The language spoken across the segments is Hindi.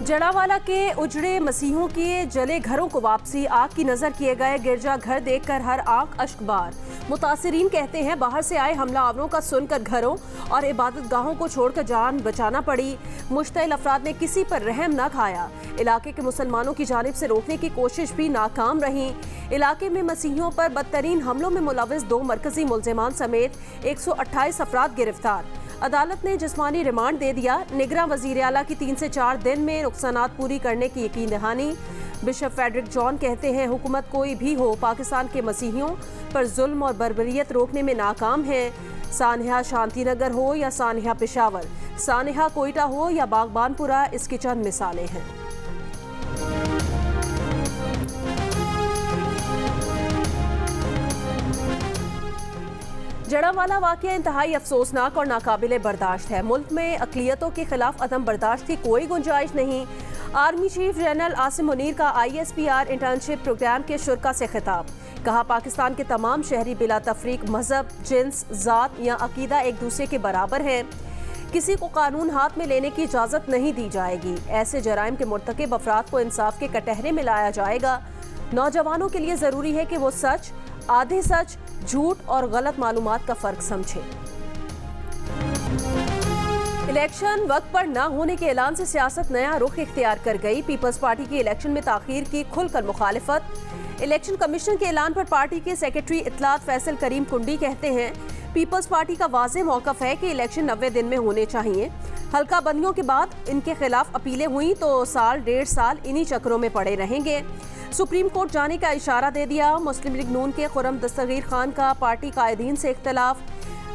जड़ावाला के उजड़े मसीहों के जले घरों को वापसी, आग की नजर किए गए गिरजा घर देखकर हर आंख अश्कबार। मुतासिरीन कहते हैं बाहर से आए हमलावरों का सुनकर घरों और इबादत गाहों को छोड़कर जान बचाना पड़ी। मुश्तइल अफराद ने किसी पर रहम न खाया। इलाके के मुसलमानों की जानिब से रोकने की कोशिश भी नाकाम रही। इलाके में मसीहियों पर बदतरीन हमलों में मुलविस 2 मरकजी मुलजिमान समेत 128 अफराद गिरफ्तार। अदालत ने जिस्मानी रिमांड दे दिया। निगरां वजीर आला की 3 से 4 दिन में नुकसानात पूरी करने की यकीन दहानी। बिशप फ्रेडरिक जॉन कहते हैं हुकूमत कोई भी हो पाकिस्तान के मसीहियों पर जुल्म और बर्बरियत रोकने में नाकाम है। सानहा शांतिनगर हो या सानहा पेशावर, सानहा कोयटा हो या बागबानपुरा, इसकी चंद मिसालें हैं। जड़ावाला वाक़या इंतहाई अफसोसनाक और नाकाबिले बर्दाश्त है। मुल्क में अक़लियतों के खिलाफ अदम बर्दाश्त की कोई गुंजाइश नहीं। Army chief general Asim Munir का ISPR इंटर्नशिप प्रोग्राम के शुरा से खिताब। कहा पाकिस्तान के तमाम शहरी बिला तफरीक मजहब, जिन्स, ज़ात या अकीदा एक दूसरे के बराबर हैं। किसी को कानून हाथ में लेने की इजाज़त नहीं दी जाएगी। ऐसे जराइम के मुर्तकिब अफराद को इंसाफ के कटहरे में लाया जाएगा। नौजवानों के लिए ज़रूरी है कि वो सच, आधे सच, झूठ और गलत मालूमात का फर्क समझे। इलेक्शन वक्त पर न होने के ऐलान से सियासत नया रुख इख्तियार कर गई। पीपल्स पार्टी की इलेक्शन में ताखीर की खुलकर मुखालिफत। इलेक्शन कमीशन के ऐलान पर पार्टी के सेक्रेटरी इत्तलात फैसल करीम कुंडी कहते हैं पीपल्स पार्टी का वाज़ेह मौक़िफ़ है कि इलेक्शन 90 दिन में होने चाहिए। हल्का बंदियों के बाद इनके खिलाफ अपीलें हुई तो साल 1.5 साल इन्हीं चक्रों में पड़े रहेंगे। सुप्रीम कोर्ट जाने का इशारा दे दिया। मुस्लिम लीग नून के खुर्रम दस्तगीर खान का पार्टी कायदीन से इख्तलाफ।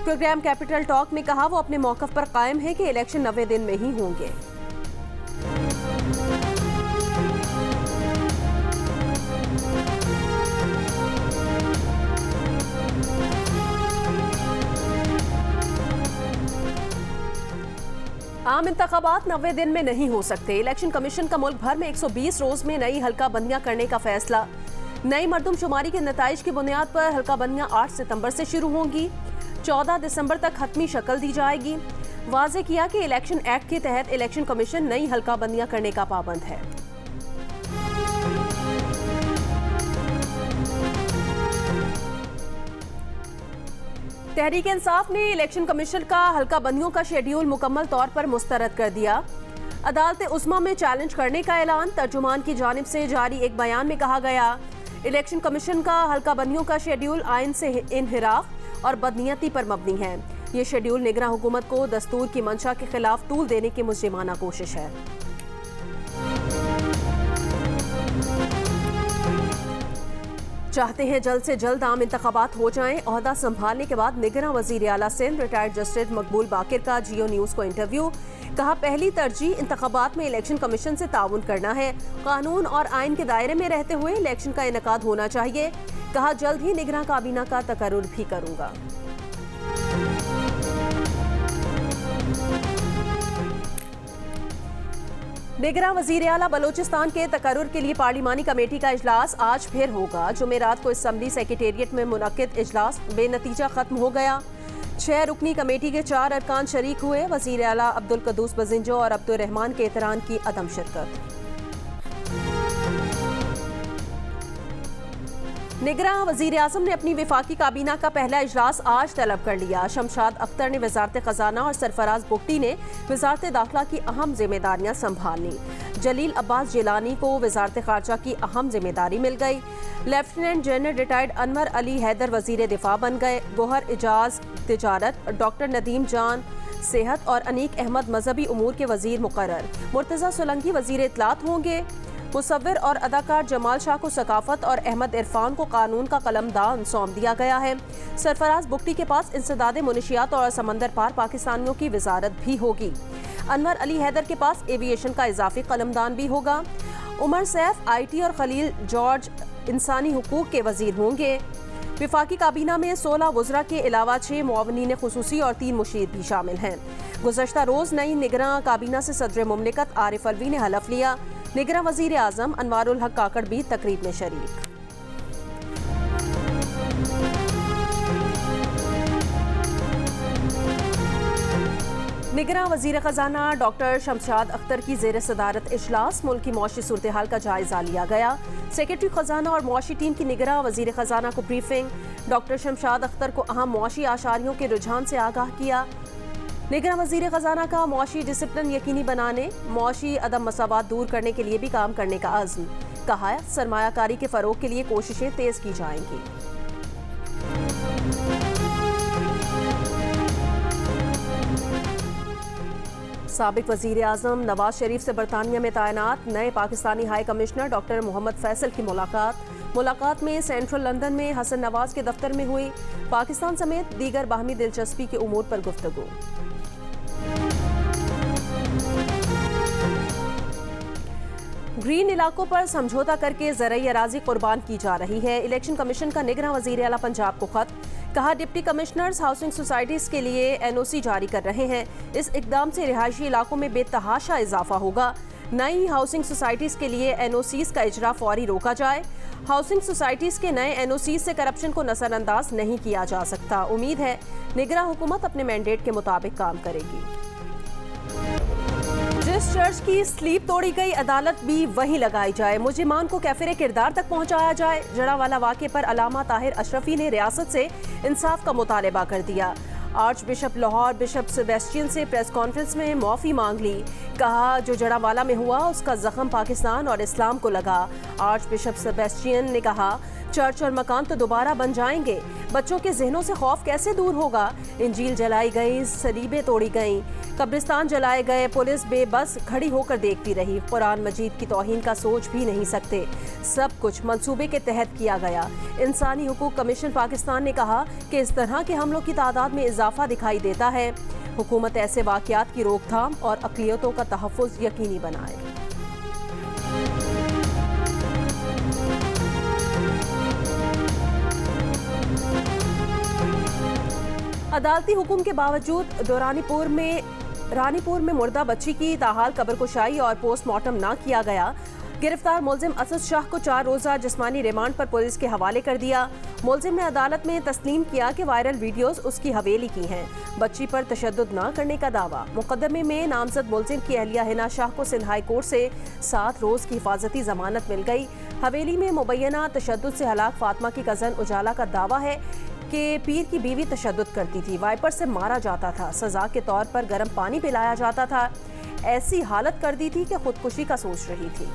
प्रोग्राम कैपिटल टॉक में कहा वो अपने मौक़िफ़ पर कायम है कि इलेक्शन 90 दिन में ही होंगे। आम इंतखाबात 90 दिन में नहीं हो सकते। इलेक्शन कमीशन का मुल्क भर में 120 रोज में नई हल्का बंदियां करने का फैसला। नई मरदमशुमारी के नताइज की बुनियाद पर हल्का बंदियां 8 सितंबर से शुरू होंगी। 14 दिसंबर तक हतमी शक्ल दी जाएगी। वाज़ेह किया कि इलेक्शन एक्ट के तहत इलेक्शन कमीशन नई हल्का बंदियां करने का पाबंद है। तहरीक इंसाफ ने इलेक्शन कमीशन का हल्का बंदियों का शेड्यूल मुकम्मल तौर पर मुस्तरद कर दिया। अदालत उस्मा में चैलेंज करने का ऐलान। तर्जुमान की जानिब से जारी एक बयान में कहा गया इलेक्शन कमीशन का हल्का बंदियों का शेड्यूल आइन से इनहिराफ और बदनीयती पर मबनी है। ये शेड्यूल निगरां हुकूमत को दस्तूर की मंशा के खिलाफ तूल देने की मुजरिमाना कोशिश है। चाहते हैं जल्द से जल्द आम इंतखाबात हो जाएं। ओहदा संभालने के बाद निगरां वजीर आला सिंध रिटायर्ड जस्टिस मकबूल बाकिर का जियो न्यूज़ को इंटरव्यू। कहा पहली तरजीह इंतखाबात में इलेक्शन कमीशन से ताउन करना है। कानून और आइन के दायरे में रहते हुए इलेक्शन का इनेकाद होना चाहिए। कहा जल्द ही निगरां काबीना का तकर्रुर भी करूंगा। निगरां वजीर आला बलोचिस्तान के तकर्रुर के लिए पार्लिमानी कमेटी का इजलास आज फिर होगा। जुमेरात को असम्बली सेक्रेटेरिएट में मुनक्किद इजलास बेनतीजा खत्म हो गया। 6 रुकनी कमेटी के 4 अरकान शरीक हुए। वजीर आला अब्दुल कदूस बजिंजो और अब्दुल रहमान के एहतराम की अदम शिरकत। निगरां वजीर आज़म ने अपनी वफाकी काबीना का पहला इजलास आज तलब कर लिया। शमशाद अख्तर ने वजारत खजाना और सरफराज बुगटी ने वजारत दाखिला की अहम जिम्मेदारियां संभाली। जलील अब्बास जिलानी को वजारत खारजा की अहम जिम्मेदारी मिल गई। Lieutenant general retired Anwar Ali Haider वजीर दिफा बन गए। गोहर इजाज तिजारत, डॉक्टर नदीम जान सेहत और अनीक अहमद मजहबी उमूर के वजीर मुकर्रर। मुर्तज़ा सोलंकी वजीर इत्तलात होंगे। मुसव्विर और अदाकार जमाल शाह को सकाफत और अहमद इरफान को कानून का कलमदान सौंप दिया गया है। सरफराज बुगटी के पास इंसदाद मुनशियात और समंदर पार पाकिस्तानियों की वजारत भी होगी। अनवर अली हैदर के पास एविएशन का इजाफी कलमदान भी होगा। उमर सैफ IT और खलील जॉर्ज इंसानी हुकूक के वजीर होंगे। विफाकी काबीना में 16 वज़रा के अलावा 6 मुआवनीन खुसूसी और 3 मुशीर भी शामिल हैं। गुज़श्ता रोज़ नई निगरां काबीना से सदर मुमलिकत आरिफ अलवी ने हलफ लिया। निगरां वज़ीर आज़म अनवारुल हक काकड़ भी तकरीब में शरीक। निगरां वज़ीर ख़जाना डॉक्टर शमशाद अख्तर की ज़ेर सदारत इजलास, मुल्क की मौशी सूरत हाल का जायज़ा लिया गया। सेक्रेटरी ख़जाना और मौशी टीम की निगरां वज़ीर ख़जाना को ब्रीफिंग, डॉक्टर शमशाद अख्तर को अहम मौशी आशारियों के रुझान से आगाह किया। निगरां वज़ीर ख़जाना का मौशी डिसिप्लिन यकीनी बनाने, मौशी अदम मसावात दूर करने के लिए भी काम करने का अज़्म, कहा सरमायाकारी के फ़रोग़ के लिए कोशिशें तेज़ की जाएंगी। साबिक वज़ीर आज़म नवाज शरीफ से बरतानिया में तैनात नए Pakistani high commissioner doctor Mohammad Faisal की मुलाकात में सेंट्रल लंदन में हसन नवाज के दफ्तर में हुई। पाकिस्तान समेत दीगर बाहमी दिलचस्पी के उमूर पर गुफ्तगू। ग्रीन इलाकों पर समझौता करके ज़रई अराज़ी कुर्बान की जा रही है। इलेक्शन कमीशन का निगरां वज़ीर आला पंजाब को खत, कहा डिप्टी कमिश्नर्स हाउसिंग सोसाइटीज़ के लिए एनओसी जारी कर रहे हैं। इस इकदाम से रिहायशी इलाकों में बेतहाशा इजाफा होगा। नई हाउसिंग सोसाइटीज़ के लिए एनओसीज़ का इजरा फौरी रोका जाए। हाउसिंग सोसाइटीज़ के नए एनओसीज़ से करप्शन को नज़रअंदाज नहीं किया जा सकता। उम्मीद है निगरां हुकूमत अपने मैंडेट के मुताबिक काम करेगी। जिस चर्च की स्लीप तोड़ी गई, अदालत भी वहीं लगाई जाए। मुजरिमान को कैफिर किरदार तक पहुंचाया जाए। जड़ावाला वाक़े पर अलामा ताहिर अशरफी ने रियासत से इंसाफ का मुतालबा कर दिया। Arch bishop Lahore bishop Sebastian से प्रेस कॉन्फ्रेंस में माफ़ी मांग ली। कहा जो जड़ावाला में हुआ उसका जख्म पाकिस्तान और इस्लाम को लगा। आर्च बिशप सेबेस्टियन ने कहा चर्च और मकान तो दोबारा बन जाएंगे, बच्चों के जहनों से खौफ कैसे दूर होगा। इंजील जलाई गई, सलीबें तोड़ी गईं, कब्रिस्तान जलाए गए, पुलिस बेबस खड़ी होकर देखती रही। कुरान मजीद की तौहीन का सोच भी नहीं सकते। सब कुछ मंसूबे के तहत किया गया। इंसानी हुकूक कमीशन पाकिस्तान ने कहा कि इस तरह के हमलों की तादाद में इजाफा दिखाई देता है। हुकूमत ऐसे वाक़यात की रोकथाम और अक़लियतों का तहफ़्फ़ुज़ यकीनी बनाए। अदालती हुक्म के बावजूद रानीपुर में मुर्दा बच्ची की ताहाल कब्र कुशाई और पोस्टमार्टम न किया गया। गिरफ्तार मुलजिम असद शाह को 4 रोज़ा जिस्मानी रिमांड पर पुलिस के हवाले कर दिया। मुलजिम ने अदालत में तस्लीम किया कि वायरल वीडियोस उसकी हवेली की हैं। बच्ची पर तशद्दुद न करने का दावा। मुकदमे में नामजद मुलजिम की अहलिया हिना शाह को सिंध हाई कोर्ट से 7 रोज़ की हिफाजती जमानत मिल गई। हवेली में मुबैना तशद्दुद से हलाक फातिमा की कज़न उजाला का दावा है कि पीर की बीवी तशद्दुद करती थी, वाइपर से मारा जाता था, सजा के तौर पर गर्म पानी पिलाया जाता था, ऐसी हालत कर दी थी कि खुदकुशी का सोच रही थी।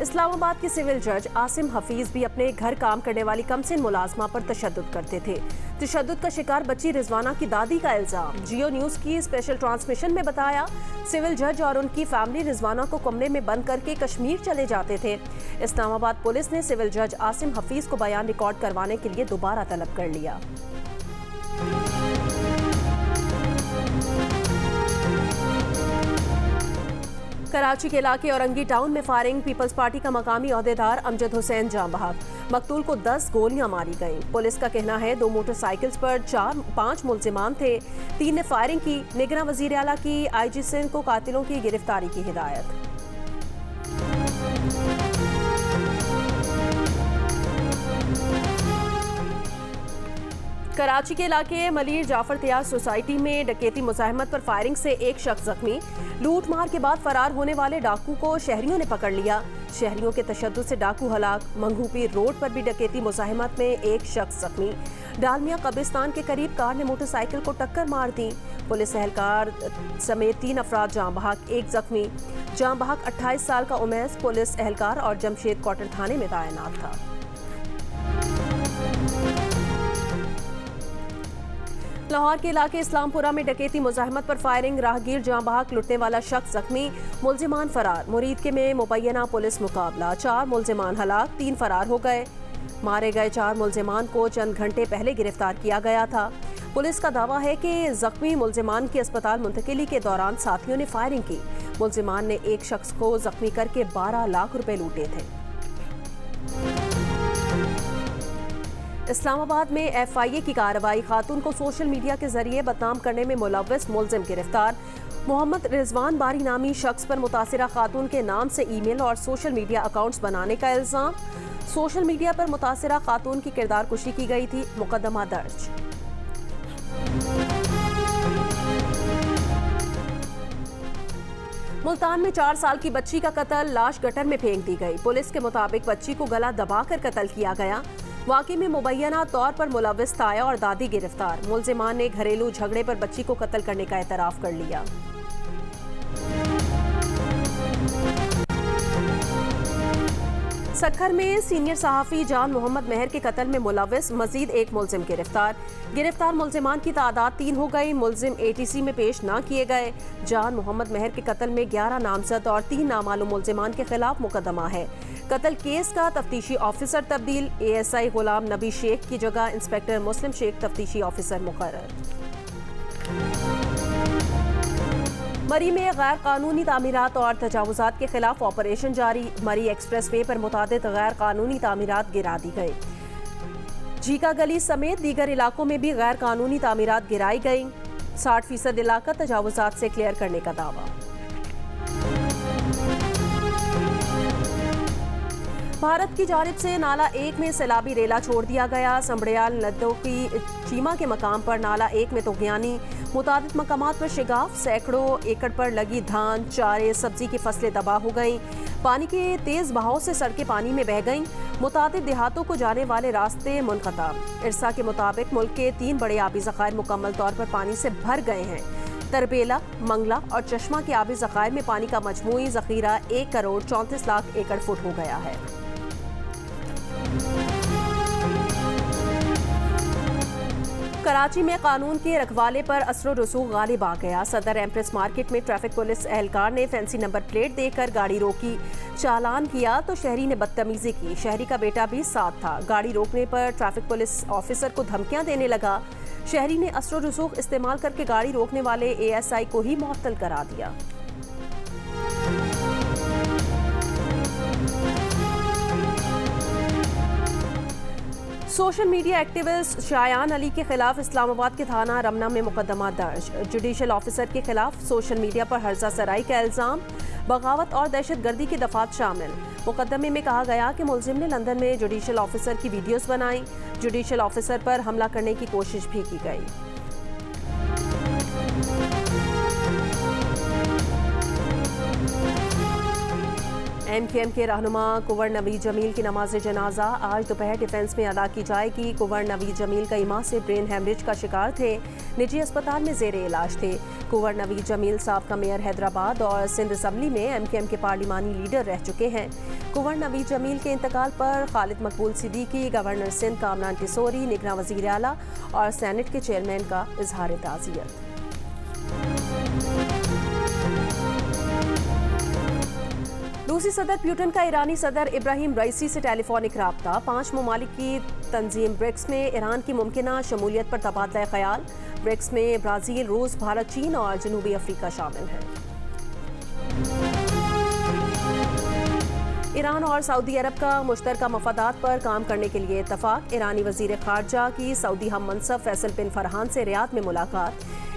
इस्लामाबाद के सिविल जज आसिम हफीज भी अपने घर काम करने वाली कमसिन मुलाजमा पर तशद्दुद करते थे। तशद्दुद का शिकार बच्ची रिजवाना की दादी का इल्जाम। जियो न्यूज़ की स्पेशल ट्रांसमिशन में बताया सिविल जज और उनकी फैमिली रिजवाना को कमरे में बंद करके कश्मीर चले जाते थे। इस्लामाबाद पुलिस ने सिविल जज आसिम हफीज को बयान रिकॉर्ड करवाने के लिए दोबारा तलब कर लिया। कराची के इलाके औरंगी टाउन में फायरिंग, पीपल्स पार्टी का मकामी ओहदेदार अमजद हुसैन जाँ बहक। मकतूल को 10 गोलियां मारी गईं। पुलिस का कहना है 2 मोटरसाइकिल्स पर 5 मुलजिमान थे। 3 ने फायरिंग की। निगरां वज़ीर आला की IG सिंध को कातिलों की गिरफ्तारी की हिदायत। कराची के इलाके मलीर जाफर तियार सोसाइटी में डकैती मुज़ाहमत पर फायरिंग से एक शख्स जख्मी। लूट मार के बाद फरार होने वाले डाकू को शहरियों ने पकड़ लिया। शहरियों के तशद्दुद से डाकू हलाक। मंगूपीर रोड पर भी डकैती मुज़ाहमत में एक शख्स जख्मी। डालमिया कब्रिस्तान के करीब कार ने मोटरसाइकिल को टक्कर मार दी। पुलिस एहलकार समेत 3 अफराद जाँ बहक, एक जख्मी। जाँ बहक 28 साल का उमैस पुलिस एहलकार और जमशेद क्वार्टर थाने में तैनात था। लाहौर के इलाके इस्लामपुरा में डकैती मुज़ाहमत पर फायरिंग, राहगीर जाँ बहक, लुटने वाला शख्स जख्मी, मुलजिमान फरार। मुरीदके में मुबैना पुलिस मुकाबला, 4 मुलजिमान हलाक, 3 फरार हो गए। मारे गए 4 मुलजिमान को चंद घंटे पहले गिरफ्तार किया गया था। पुलिस का दावा है कि जख्मी मुलजिमान की अस्पताल मुंतकिली के दौरान साथियों ने फायरिंग की। मुलजिमान ने एक शख्स को जख्मी करके 12 लाख रुपए लूटे थे। इस्लामाबाद में FIA की कार्रवाई, खातून को सोशल मीडिया के जरिए बदनाम करने में मुलव्वस मुलजिम गिरफ्तार। मोहम्मद रिजवान बारी नामी शख्स पर मुतासिरा खातून के नाम से ईमेल और सोशल मीडिया अकाउंट्स बनाने का इल्जाम। सोशल मीडिया पर मुतासिरा खातून की किरदार कुशी की गई थी, मुकदमा दर्ज। मुल्तान में 4 साल की बच्ची का कत्ल, लाश गटर में फेंक दी गई। पुलिस के मुताबिक बच्ची को गला दबाकर कत्ल किया गया। वाकई में मुबैना तौर पर मुलविस ताया और दादी गिरफ्तार। मुलजिमान ने घरेलू झगड़े पर बच्ची को कत्ल करने का एतराफ कर लिया। सक्खर में सीनियर सहाफ़ी जान मोहम्मद मेहर के कत्ल में मुलविस मजीद एक मुलजिम गिरफ्तार मुलजिमान की तादाद 3 हो गई। मुलजिम ATC में पेश न किए गए। जान मोहम्मद मेहर के कत्ल में 11 नामजद और 3 नामालूम मुलजिमान के खिलाफ मुकदमा है। कत्ल केस का तफ्तीशी ऑफिसर तब्दील, ASI गुलाम नबी शेख की जगह इंस्पेक्टर मुस्लिम शेख तफ्तीशी ऑफिसर मुकर्रर। मरी में गैर कानूनी तामीरात और तजावुजात के खिलाफ ऑपरेशन जारी। मरी एक्सप्रेस वे पर मुतादिद गैर कानूनी तामीरात गिरा दी गई। जीका गली समेत दीगर इलाकों में भी गैर कानूनी तामीरात गिराई गई। 60% इलाका तजावुजात से क्लियर करने का दावा। भारत की जानिब से नाला 1 में सैलाबी रेला छोड़ दिया गया। संबड़ियाल नदों की चीमा के मकाम पर नाला 1 में तोगयानी। मुतादिद मकामात पर शिगाफ, सैकड़ों एकड़ पर लगी धान, चारे, सब्जी की फसलें तबाह हो गईं। पानी के तेज बहाव से सड़कें पानी में बह गईं। मुतादिद देहातों को जाने वाले रास्ते मुनक़ता। इरसा के मुताबिक मुल्क के 3 बड़े आबी ज़खायर मुकम्मल तौर पर पानी से भर गए हैं। तरबेला, मंगला और चश्मा के आबी ज़खायर में पानी का मजमूई ज़ख़ीरा 1 करोड़ 34 लाख एकड़ फुट हो गया है। कराची में कानून के रखवाले पर असर और रसूख गालिब आ गया। सदर एम्प्रेस मार्केट में ट्रैफिक पुलिस एहलकार ने फैंसी नंबर प्लेट देकर गाड़ी रोकी। चालान किया तो शहरी ने बदतमीजी की। शहरी का बेटा भी साथ था। गाड़ी रोकने पर ट्रैफिक पुलिस ऑफिसर को धमकियां देने लगा। शहरी ने असर और रसूख इस्तेमाल करके गाड़ी रोकने वाले ASI को ही मुअत्तल करा दिया। Social media activist Shayan Ali के खिलाफ इस्लामाबाद के थाना रमना में मुकदमा दर्ज। जुडिशल ऑफिसर के खिलाफ सोशल मीडिया पर हर्जा सराई का इल्ज़ाम, बगावत और दहशतगर्दी की दफात शामिल। मुकदमे में कहा गया कि मुलजिम ने लंदन में जुडिशल ऑफिसर की वीडियोस बनाई। जुडिशल ऑफिसर पर हमला करने की कोशिश भी की गई। MKM के रहनुमा कुंवर नवीद जमील की नमाज जनाजा आज दोपहर डिफेंस में अदा की जाएगी। कुंवर नवीद जमील कई माह से ब्रेन हेमरेज का शिकार थे। निजी अस्पताल में ज़ेरे इलाज थे। कुंवर नवीद जमील साबका मेयर हैदराबाद और सिंध असम्बली में MKM के पार्लिमानी लीडर रह चुके हैं। कुंवर नवीद जमील के इंतकाल पर खालिद मकबूल सिद्दीकी, गवर्नर सिंध कामरान टिसोरी, निगरान वज़ीर आला और सेनेट के चेयरमैन का इजहार ताज़ियत। रूसी सदर पुतिन का ईरानी सदर इब्राहिम रईसी से टेलीफोनिक राब्ता। 5 ममालिक की तंजीम ब्रिक्स में ईरान की मुमकिना शमूलियत पर तबादला ख्याल। ब्रिक्स में ब्राज़ील, रूस, भारत, चीन और जनूबी अफ्रीका शामिल हैं। ईरान और सऊदी अरब का मुश्तरका मफादात पर काम करने के लिए इत्तफाक। ईरानी वज़ीर ख़ारजा की सऊदी हम मनसब फैसल बिन फरहान से रियाद में मुलाकात।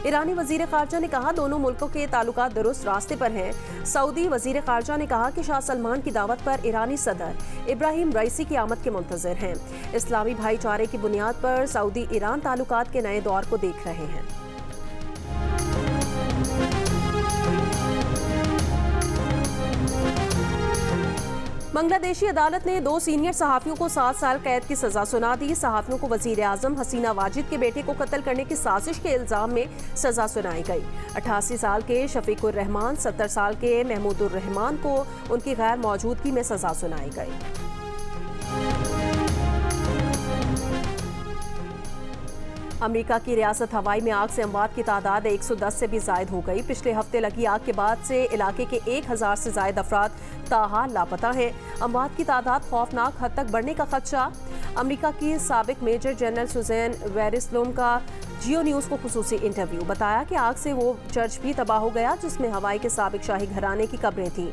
ईरानी वज़ीर ख़ारजा ने कहा दोनों मुल्कों के ताल्लुकात दुरुस्त रास्ते पर हैं। सऊदी वज़ीर ख़ारजा ने कहा कि शाह सलमान की दावत पर ईरानी सदर इब्राहिम रईसी की आमद के मुंतज़िर हैं। इस्लामी भाईचारे की बुनियाद पर सऊदी ईरान ताल्लुकात के नए दौर को देख रहे हैं। बांग्लादेशी अदालत ने 2 सीनियर सहाफ़ियों को 7 साल कैद की सजा सुना दी। सहाफ़ियों को वज़ीर आज़म हसीना वाजिद के बेटे को कत्ल करने की साजिश के इल्ज़ाम में सजा सुनाई गई। 88 साल के शफीकुर रहमान, 70 साल के महमूदुर रहमान को उनकी गैर मौजूदगी में सजा सुनाई गई। अमेरिका की रियासत हवाई में आग से अमवात की तादाद 110 से भी ज़ायद हो गई। पिछले हफ्ते लगी आग के बाद से इलाके के 1000 से ज़ायद अफराद ताहाल लापता हैं। अमवात की तादाद खौफनाक हद तक बढ़ने का खदशा। अमेरिका की साबिक मेजर जनरल सुजैन वेरिस्लोम का जियो न्यूज़ को खुसूसी इंटरव्यू। बताया कि आग से वो चर्च भी तबाह हो गया जिसमें हवाई के साबिक शाही घराने की कब्रें थीं।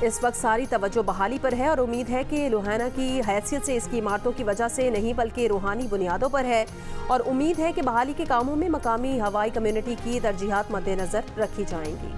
इस वक्त सारी तवज्जो बहाली पर है और उम्मीद है कि लुहाना की हैसियत से इसकी इमारतों की वजह से नहीं बल्कि रूहानी बुनियादों पर है और उम्मीद है कि बहाली के कामों में मकामी हवाई कम्युनिटी की तरजीहात मद्देनजर रखी जाएंगी।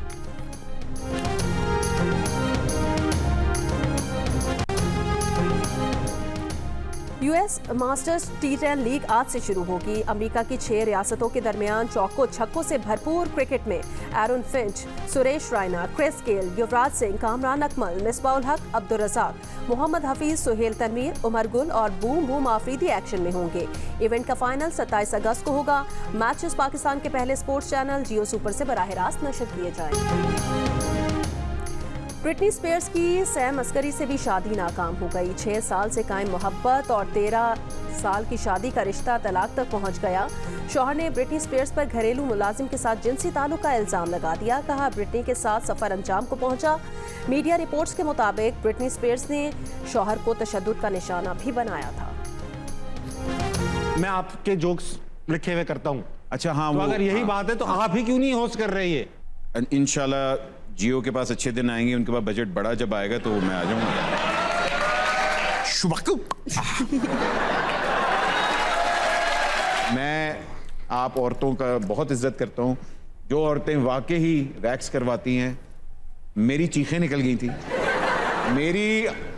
यूएस मास्टर्स T10 लीग आज से शुरू होगी। अमेरिका की 6 रियासतों के दरमियान चौकों छक्कों से भरपूर क्रिकेट में Aaron Finch, Suresh Raina, Chris Gayle, Yuvraj Singh, Kamran Akmal, Misbahul Haq, Abdul Razzaq, Mohammad Hafeez, Suhail Tanveer, Umar Gul और बूम बूम आफरीदी एक्शन में होंगे। इवेंट का फाइनल 27 अगस्त को होगा। मैचेस पाकिस्तान के पहले स्पोर्ट्स चैनल जियो सुपर से बराह रास्त नशर किए जाएंगे। ब्रिटनी स्पीयर्स की सैम अस्करी से भी शादी नाकाम हो गई। 6 साल से कायम मोहब्बत और 13 साल की शादी का रिश्ता तलाक तक पहुंच गया। शौहर ने ब्रिटनी स्पीयर्स पर घरेलू मुलाजिम के साथ जिनसी ताल्लुक का इल्जाम लगा दिया। कहा ब्रिटनी के साथ सफर अंजाम को पहुंचा। मीडिया रिपोर्ट्स के मुताबिक ब्रिटनी स्पीयर्स ने शौहर को तशद्दुद का निशाना भी बनाया था। मैं आपके जोक्स लिखे हुए करता हूँ। अच्छा हाँ, तो वो अगर यही हाँ, बात है तो आप ही क्यों नहीं होस्ट कर रहे ये? इंशाल्लाह जियो के पास अच्छे दिन आएंगे, उनके पास बजट बड़ा जब आएगा तो मैं आ जाऊंगा। शुभकु मैं आप औरतों का बहुत इज्जत करता हूँ। जो औरतें वाकई ही वैक्स करवाती हैं, मेरी चीखें निकल गई थी।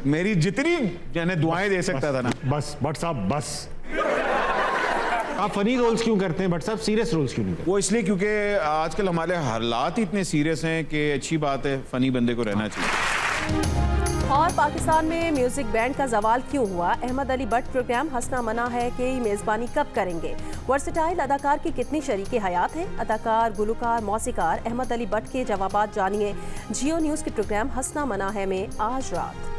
मेरी जितनी मैंने दुआएं दे सकता था ना। बस भट्ट साहब बस। आप फनी रोल्स क्यों करते हैं भट्ट साहब, सीरियस रोल्स क्यों नहीं करते? वो इसलिए क्योंकि आजकल हमारे हालात ही इतने सीरियस हैं कि अच्छी बात है, फनी बंदे को रहना चाहिए। और पाकिस्तान में म्यूजिक बैंड का जवाल क्यों हुआ? अहमद अली बट प्रोग्राम हंसना मना है कि मेजबानी कब करेंगे? वर्सेटाइल अदाकार की कितनी शरीके हयात हैं? अदाकार, गुलकार, मौसीकार अहमद अली बट के जवाबात जानिए जियो न्यूज़ के प्रोग्राम हंसना मना है में आज रात।